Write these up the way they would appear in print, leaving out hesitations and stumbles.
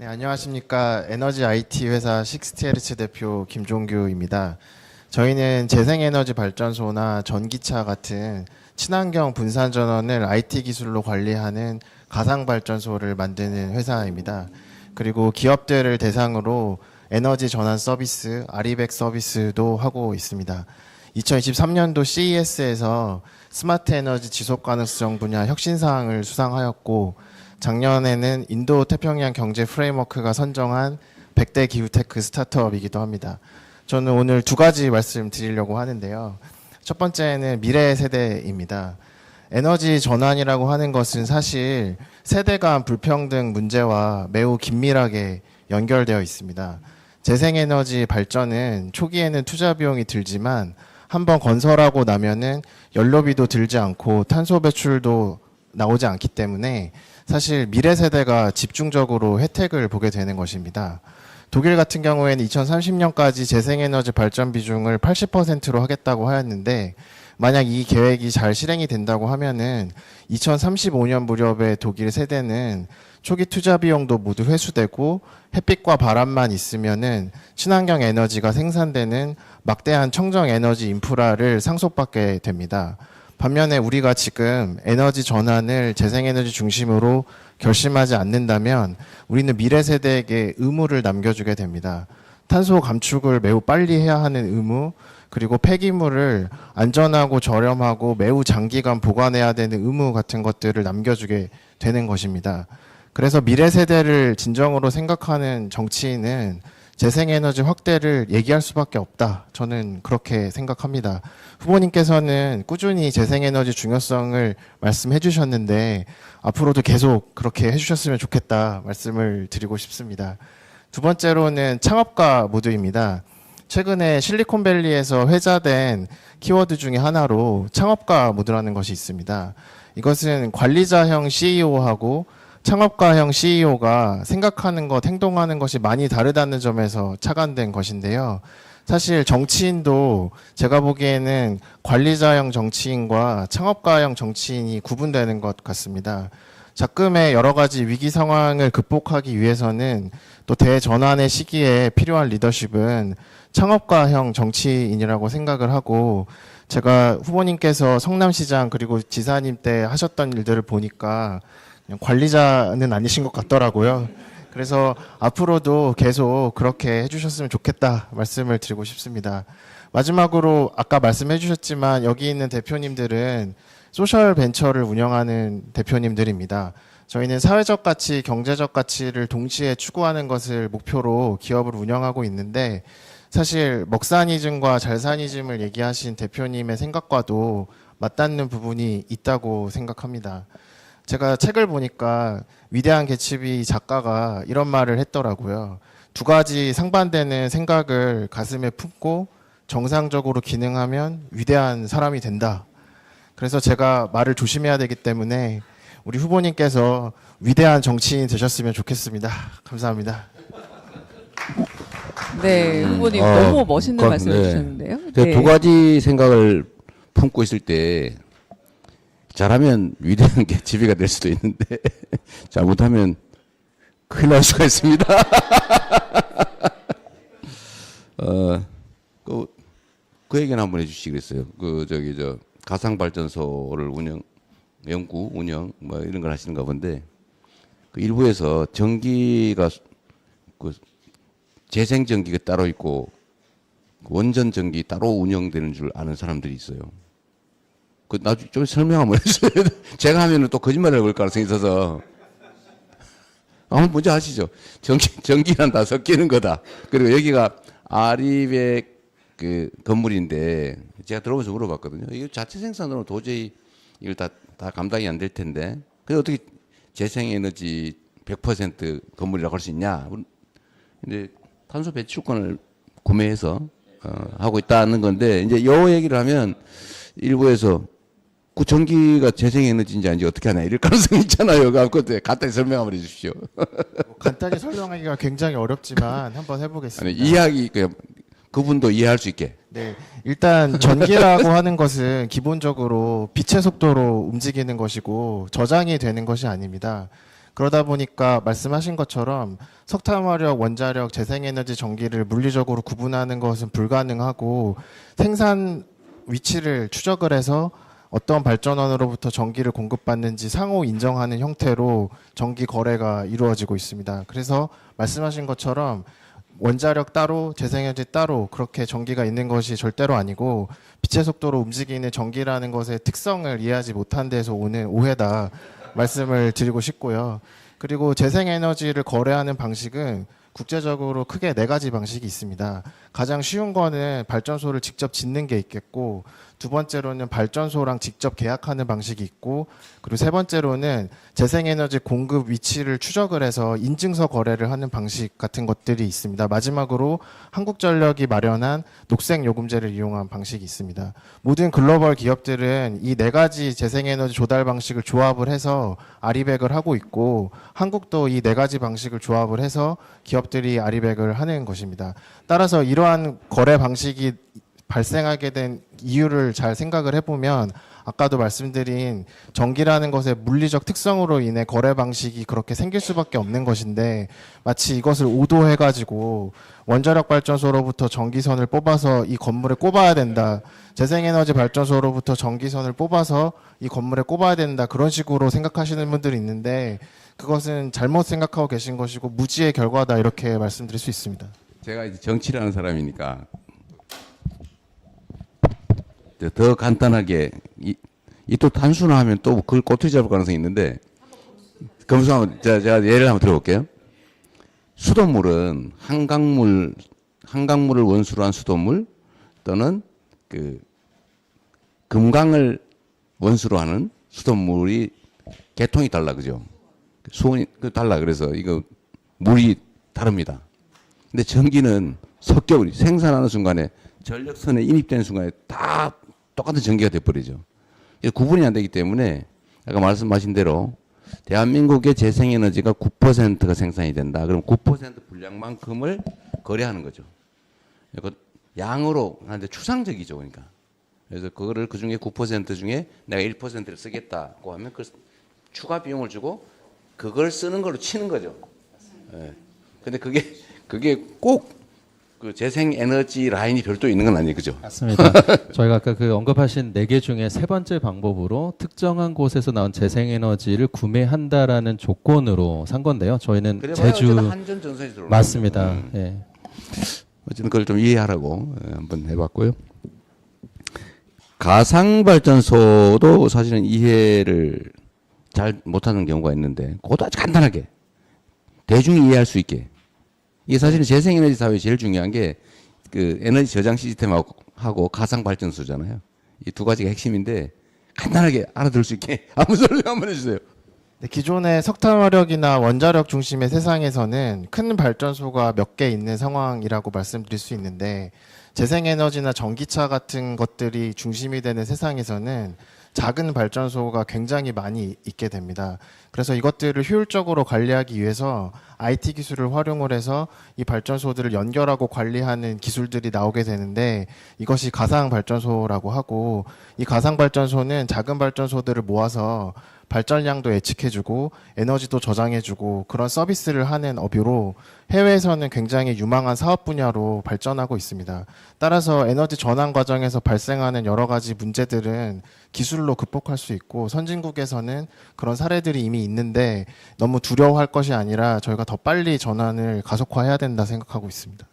네, 안녕하십니까. 에너지 IT 회사 식스티헤르츠 대표 김종규입니다. 저희는 재생에너지 발전소나 전기차 같은 친환경 분산 전원을 IT 기술로 관리하는 가상 발전소를 만드는 회사입니다. 그리고 기업들을 대상으로 에너지 전환 서비스, 아리백 서비스도 하고 있습니다. 2023년도 CES에서 스마트 에너지 지속 가능성 분야 혁신상을 수상하였고, 작년에는 인도 태평양 경제 프레임워크가 선정한 100대 기후테크 스타트업이기도 합니다. 저는 오늘 두 가지 말씀드리려고 하는데요. 첫 번째는 미래 세대입니다. 에너지 전환이라고 하는 것은 사실 세대 간 불평등 문제와 매우 긴밀하게 연결되어 있습니다. 재생에너지 발전은 초기에는 투자 비용이 들지만 한번 건설하고 나면은 연료비도 들지 않고 탄소 배출도 나오지 않기 때문에 사실 미래 세대가 집중적으로 혜택을 보게 되는 것입니다. 독일 같은 경우에는 2030년까지 재생에너지 발전 비중을 80%로 하겠다고 하였는데, 만약 이 계획이 잘 실행이 된다고 하면은 2035년 무렵에 독일 세대는 초기 투자 비용도 모두 회수되고 햇빛과 바람만 있으면은 친환경 에너지가 생산되는 막대한 청정 에너지 인프라를 상속받게 됩니다. 반면에 우리가 지금 에너지 전환을 재생에너지 중심으로 결심하지 않는다면 우리는 미래 세대에게 의무를 남겨주게 됩니다. 탄소 감축을 매우 빨리 해야 하는 의무, 그리고 폐기물을 안전하고 저렴하고 매우 장기간 보관해야 되는 의무 같은 것들을 남겨주게 되는 것입니다. 그래서 미래 세대를 진정으로 생각하는 정치인은 재생에너지 확대를 얘기할 수밖에 없다. 저는 그렇게 생각합니다. 후보님께서는 꾸준히 재생에너지 중요성을 말씀해 주셨는데 앞으로도 계속 그렇게 해주셨으면 좋겠다 말씀을 드리고 싶습니다. 두 번째로는 창업가 모드입니다. 최근에 실리콘밸리에서 회자된 키워드 중에 하나로 창업가 모드라는 것이 있습니다. 이것은 관리자형 CEO하고 창업가형 CEO가 생각하는 것, 행동하는 것이 많이 다르다는 점에서 착안된 것인데요. 사실 정치인도 제가 보기에는 관리자형 정치인과 창업가형 정치인이 구분되는 것 같습니다. 작금의 여러 가지 위기 상황을 극복하기 위해서는 또 대전환의 시기에 필요한 리더십은 창업가형 정치인이라고 생각을 하고, 제가 후보님께서 성남시장 그리고 지사님 때 하셨던 일들을 보니까 관리자는 아니신 것 같더라고요. 그래서 앞으로도 계속 그렇게 해주셨으면 좋겠다 말씀을 드리고 싶습니다. 마지막으로 아까 말씀해 주셨지만 여기 있는 대표님들은 소셜 벤처를 운영하는 대표님들입니다. 저희는 사회적 가치, 경제적 가치를 동시에 추구하는 것을 목표로 기업을 운영하고 있는데, 사실 먹사니즘과 잘사니즘을 얘기하신 대표님의 생각과도 맞닿는 부분이 있다고 생각합니다. 제가 책을 보니까 위대한 개츠비 작가가 이런 말을 했더라고요. 두 가지 상반되는 생각을 가슴에 품고 정상적으로 기능하면 위대한 사람이 된다. 그래서 제가 말을 조심해야 되기 때문에 우리 후보님께서 위대한 정치인 되셨으면 좋겠습니다. 감사합니다. 네, 후보님 너무 멋있는 말씀을 해주셨는데요. 네. 두 가지 생각을 품고 있을 때 잘하면 위대한 게 지비가 될 수도 있는데 잘못하면 큰일 날 수가 있습니다. 그 얘기는 한번 해주시겠어요? 가상 발전소를 연구, 운영 뭐 이런 걸 하시는가 본데, 그 일부에서 전기가 재생 전기가 따로 있고 원전 전기 따로 운영되는 줄 아는 사람들이 있어요. 나중에 좀 설명 한번 해주세요. 제가 하면은 또 거짓말을 해볼 가능성이 있어서. 한번 먼저 하시죠. 전기란 다 섞이는 거다. 그리고 여기가 아리백 건물인데, 제가 들어오면서 물어봤거든요. 이거 자체 생산으로 도저히 이걸 다 감당이 안 될 텐데, 그래 어떻게 재생에너지 100% 건물이라고 할 수 있냐. 근데 탄소 배출권을 구매해서 하고 있다는 건데, 이제 요 얘기를 하면 일부에서 그 전기가 재생에너지인지 아닌지 어떻게 하나 이럴 가능성이 있잖아요. 그것도 간단히 설명 한번 해주십시오. 간단히 설명하기가 굉장히 어렵지만 한번 해보겠습니다. 아니, 이해하기 그분도 이해할 수 있게. 네, 일단 전기라고 하는 것은 기본적으로 빛의 속도로 움직이는 것이고 저장이 되는 것이 아닙니다. 그러다 보니까 말씀하신 것처럼 석탄화력, 원자력, 재생에너지, 전기를 물리적으로 구분하는 것은 불가능하고 생산 위치를 추적을 해서 어떤 발전원으로부터 전기를 공급받는지 상호 인정하는 형태로 전기 거래가 이루어지고 있습니다. 그래서 말씀하신 것처럼 원자력 따로, 재생에너지 따로 그렇게 전기가 있는 것이 절대로 아니고 빛의 속도로 움직이는 전기라는 것의 특성을 이해하지 못한 데서 오는 오해다 말씀을 드리고 싶고요. 그리고 재생에너지를 거래하는 방식은 국제적으로 크게 4가지 방식이 있습니다. 가장 쉬운 거는 발전소를 직접 짓는 게 있겠고, 두 번째로는 발전소랑 직접 계약하는 방식이 있고, 그리고 세 번째로는 재생에너지 공급 위치를 추적을 해서 인증서 거래를 하는 방식 같은 것들이 있습니다. 마지막으로 한국전력이 마련한 녹색요금제를 이용한 방식이 있습니다. 모든 글로벌 기업들은 이 4가지 재생에너지 조달 방식을 조합을 해서 아리백을 하고 있고, 한국도 이 4가지 방식을 조합을 해서 기업들이 아리백을 하는 것입니다. 따라서 이러한 거래 방식이 발생하게 된 이유를 잘 생각을 해보면 아까도 말씀드린 전기라는 것의 물리적 특성으로 인해 거래 방식이 그렇게 생길 수밖에 없는 것인데, 마치 이것을 오도해가지고 원자력 발전소로부터 전기선을 뽑아서 이 건물에 꼽아야 된다, 재생에너지 발전소로부터 전기선을 뽑아서 이 건물에 꼽아야 된다, 그런 식으로 생각하시는 분들이 있는데 그것은 잘못 생각하고 계신 것이고 무지의 결과다, 이렇게 말씀드릴 수 있습니다. 제가 이제 정치를 하는 사람이니까 더 간단하게 이 또 단순화하면 또 그걸 꼬투리 잡을 가능성이 있는데, 검수하면 제가 예를 한번 들어볼게요. 수돗물은 한강물을 원수로 한 수돗물 또는 그 금강을 원수로 하는 수돗물이 계통이 달라, 그죠? 수온이 달라. 그래서 이거 물이 다릅니다. 근데 전기는 섞여버리, 생산하는 순간에 전력선에 인입되는 순간에 다 똑같은 전기가 돼버리죠. 구분이 안 되기 때문에 아까 말씀하신 대로 대한민국의 재생에너지가 9%가 생산이 된다. 그럼 9% 분량만큼을 거래하는 거죠. 양으로 하는데 추상적이죠, 그러니까. 그래서 그거를 그 중에 9% 중에 내가 1%를 쓰겠다고 하면 그 추가 비용을 주고 그걸 쓰는 걸로 치는 거죠. 예. 근데 그게 꼭 그 재생에너지 라인이 별도 있는 건 아니에요, 그죠? 맞습니다. 저희가 아까 그 언급하신 4개 중에 세 번째 방법으로 특정한 곳에서 나온 재생에너지를 구매한다라는 조건으로 산 건데요. 저희는 제주 한전 전선이 들어오는 맞습니다. 예. 어쨌든 그걸 좀 이해하라고 한번 해봤고요. 가상 발전소도 사실은 이해를 잘 못하는 경우가 있는데, 그것도 아주 간단하게 대중이 이해할 수 있게. 이게 사실은 재생에너지 사회에 제일 중요한 게 그 에너지 저장 시스템하고 가상 발전소잖아요. 이 두 가지가 핵심인데 간단하게 알아들을 수 있게 아무 설명 한번 해주세요. 네, 기존의 석탄화력이나 원자력 중심의 세상에서는 큰 발전소가 몇 개 있는 상황이라고 말씀드릴 수 있는데, 재생에너지나 전기차 같은 것들이 중심이 되는 세상에서는 작은 발전소가 굉장히 많이 있게 됩니다. 그래서 이것들을 효율적으로 관리하기 위해서 IT 기술을 활용을 해서 이 발전소들을 연결하고 관리하는 기술들이 나오게 되는데, 이것이 가상 발전소라고 하고, 이 가상 발전소는 작은 발전소들을 모아서 발전량도 예측해주고 에너지도 저장해주고 그런 서비스를 하는 업으로 해외에서는 굉장히 유망한 사업 분야로 발전하고 있습니다. 따라서 에너지 전환 과정에서 발생하는 여러 가지 문제들은 기술로 극복할 수 있고, 선진국에서는 그런 사례들이 이미 있는데 너무 두려워할 것이 아니라 저희가 더 빨리 전환을 가속화해야 된다 생각하고 있습니다.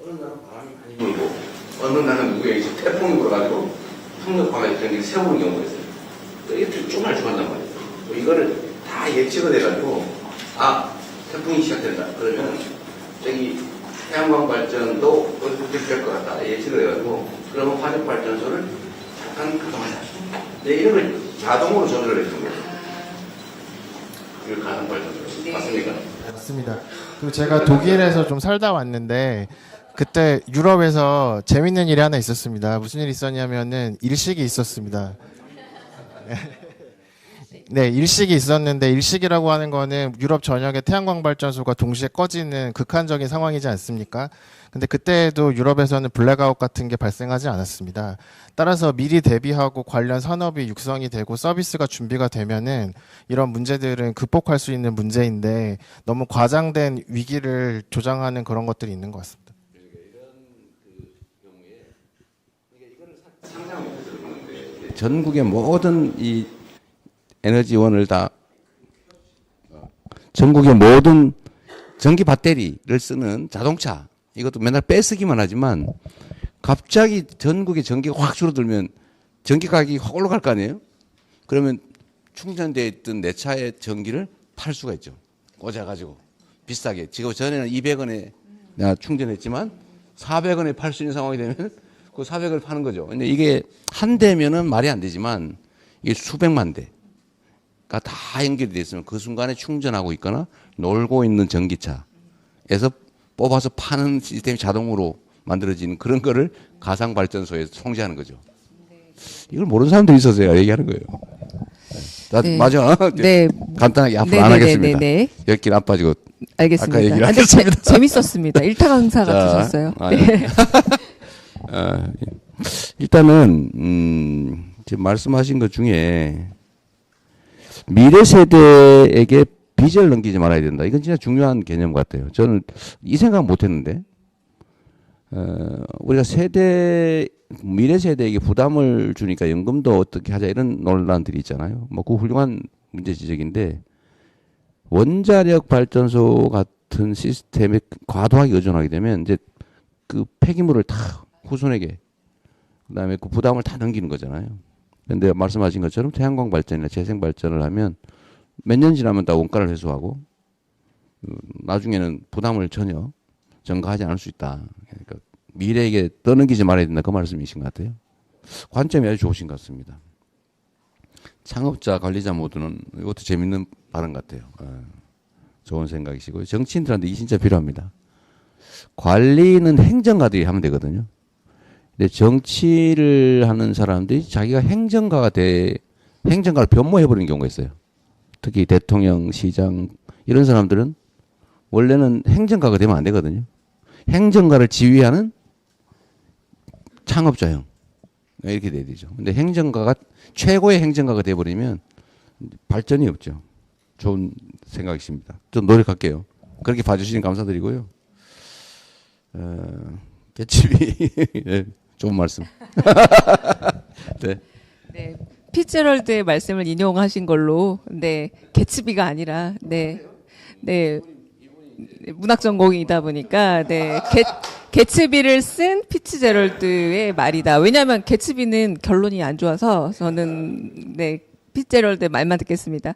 어느 날은 바람이 많이 불고 어느 날은 누구에 이제 태풍이 불어가지고 풍력파가 이런 게 세우는 경우가 있어요. 이게 쭉 한단 말이에요. 이거를 다 예측을 해가지고 태풍이 시작된다. 그러면 저기 태양광 발전도 어떻게 될 것 같다. 예측을 해가지고 그러면 화력 발전소를 잠깐 가동하자. 이런 걸 자동으로 조절을 해주는 거예요. 그 가상 발전소 맞습니까? 맞습니다. 그리고 제가 독일에서 좀 살다 왔는데 그때 유럽에서 재밌는 일이 하나 있었습니다. 무슨 일이 있었냐면은 일식이 있었습니다. 네, 일식이 있었는데 일식이라고 하는 거는 유럽 전역의 태양광 발전소가 동시에 꺼지는 극한적인 상황이지 않습니까? 근데 그때도 유럽에서는 블랙아웃 같은 게 발생하지 않았습니다. 따라서 미리 대비하고 관련 산업이 육성이 되고 서비스가 준비가 되면은 이런 문제들은 극복할 수 있는 문제인데 너무 과장된 위기를 조장하는 그런 것들이 있는 것 같습니다. 전국의 모든 이 에너지원을 다 전국의 모든 전기 배터리를 쓰는 자동차 이것도 맨날 빼쓰기만 하지만 갑자기 전국의 전기가 확 줄어들면 전기 가격이 확 올라갈 거 아니에요? 그러면 충전되어 있던 내 차의 전기를 팔 수가 있죠. 꽂아가지고 비싸게. 지금 전에는 200원에 내가 충전했지만 400원에 팔 수 있는 상황이 되면 그 400원을 파는 거죠. 근데 이게 한 대면은 말이 안 되지만 이게 수백만 대가 다 연결이 돼 있으면 그 순간에 충전하고 있거나 놀고 있는 전기차에서 뽑아서 파는 시스템이 자동으로 만들어지는 그런 거를 가상 발전소에서 통제하는 거죠. 이걸 모르는 사람들이 있어서 제가 얘기하는 거예요. 네. 맞아. 네. 간단하게 앞으로 안 하겠습니다. 네. 10길 안 빠지고. 알겠습니다. 아까 얘기를 근데 하겠습니다. 재밌었습니다. 일타 강사 자, 같으셨어요. 네. 일단은 지금 말씀하신 것 중에 미래 세대에게 빚을 넘기지 말아야 된다. 이건 진짜 중요한 개념 같아요. 저는 이 생각 못 했는데, 우리가 미래 세대에게 부담을 주니까 연금도 어떻게 하자 이런 논란들이 있잖아요. 뭐, 그 훌륭한 문제 지적인데, 원자력 발전소 같은 시스템에 과도하게 의존하게 되면 이제 그 폐기물을 다 후손에게, 그 다음에 그 부담을 다 넘기는 거잖아요. 근데 말씀하신 것처럼 태양광 발전이나 재생 발전을 하면 몇 년 지나면 다 원가를 회수하고 나중에는 부담을 전혀 전가하지 않을 수 있다. 그러니까 미래에게 떠넘기지 말아야 된다. 그 말씀이신 것 같아요. 관점이 아주 좋으신 것 같습니다. 창업자, 관리자 모두는 이것도 재밌는 발언 같아요. 좋은 생각이시고요. 정치인들한테 이게 진짜 필요합니다. 관리는 행정가들이 하면 되거든요. 근데 정치를 하는 사람들이 자기가 행정가를 변모해버리는 경우가 있어요. 특히 대통령, 시장 이런 사람들은 원래는 행정가가 되면 안 되거든요. 행정가를 지휘하는 창업자형 이렇게 돼야 되죠. 근데 최고의 행정가가 돼버리면 발전이 없죠. 좋은 생각이십니다. 좀 노력할게요. 그렇게 봐주시니 감사드리고요. 개츠비 네, 좋은 말씀. 네. 네. 피츠제럴드의 말씀을 인용하신 걸로, 네, 개츠비가 아니라, 네, 네, 문학 전공이다 보니까, 네, 개츠비를 쓴 피츠제럴드의 말이다. 왜냐하면 개츠비는 결론이 안 좋아서 저는 네, 피츠제럴드의 말만 듣겠습니다.